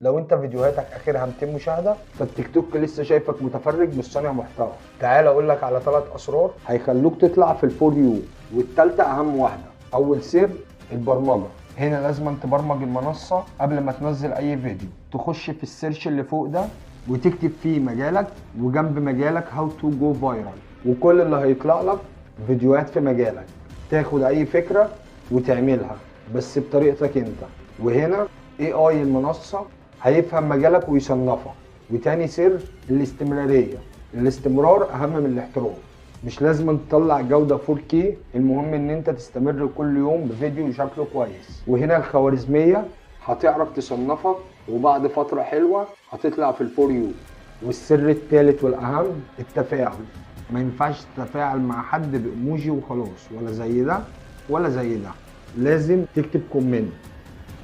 لو انت فيديوهاتك اخرها 200 مشاهده فالتيك توك لسه شايفك متفرج مش صانع محتوى. تعال اقول لك على 3 اسرار هيخلوك تطلع في الفور يو. والتالتة اهم واحده. اول سر البرمجه. هنا لازم تبرمج المنصه قبل ما تنزل اي فيديو. تخش في السيرش اللي فوق ده وتكتب فيه مجالك وجنب مجالك هاو تو جو فايرال، وكل اللي هيطلع لك فيديوهات في مجالك. تاخد اي فكره وتعملها بس بطريقتك انت. وهنا AI المنصه هيفهم مجالك ويصنفك. وتاني سر الاستمرارية. الاستمرار أهم من الاحتراف. مش لازم تطلع جودة 4K، المهم ان انت تستمر كل يوم بفيديو شكله كويس. وهنا الخوارزمية هتعرف تصنفك، وبعد فترة حلوة هتطلع في الفور يو. والسر الثالث والأهم التفاعل. ما ينفعش تتفاعل مع حد بإيموجي وخلاص، ولا زي ده ولا زي ده. لازم تكتب كومنت،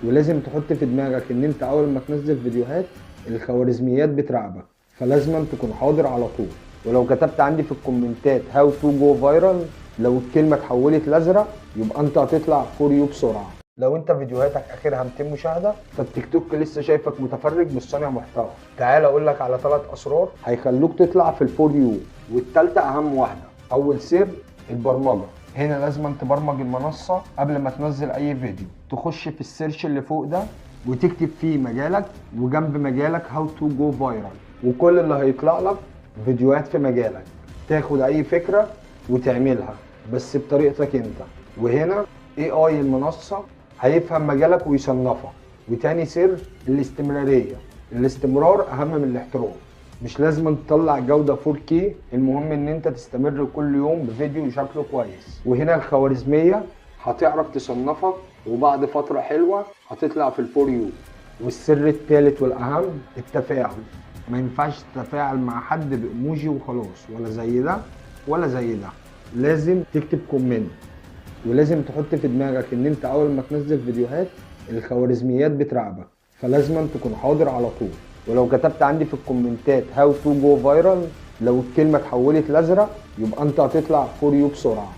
ولازم تحط في دماغك ان انت اول ما تنزل فيديوهات الخوارزميات بتراقبك، فلازم تكون حاضر على طول. ولو كتبت عندي في الكومنتات هاو تو جو فايرال، لو الكلمه اتحولت لازرق يبقى انت هتطلع فور يو بسرعه. لو انت فيديوهاتك اخرها 200 مشاهده فالتيك توك لسه شايفك متفرج مش صانع محتوى. تعال اقول لك على 3 اسرار هيخلوك تطلع في الفور يو. والتالتة اهم واحده. اول سر البرمجه. هنا لازم تبرمج المنصة قبل ما تنزل اي فيديو. تخش في السيرش اللي فوق ده وتكتب فيه مجالك وجنب مجالك هاو تو جو فايرال، وكل اللي هيطلع لك فيديوهات في مجالك. تاخد اي فكرة وتعملها بس بطريقتك انت. وهنا AI المنصة هيفهم مجالك ويصنفك. وتاني سر الاستمرارية. الاستمرار اهم من الاحتراف. مش لازم تطلع جودة 4K، المهم ان انت تستمر كل يوم بفيديو شكله كويس. وهنا الخوارزمية هتعرف تصنفك، وبعد فترة حلوة هتطلع في الفور يو. والسر الثالث والاهم التفاعل. ما ينفعش تتفاعل مع حد بإيموجي وخلاص، ولا زي ده ولا زي ده. لازم تكتب كومنت، ولازم تحط في دماغك ان انت اول ما تنزل فيديوهات الخوارزميات بتراقبك، فلازم تكون حاضر على طول. ولو كتبت عندي في الكومنتات هاو تو جو فايرال، لو الكلمه اتحولت لازرق يبقى انت هتطلع فور يو بسرعه.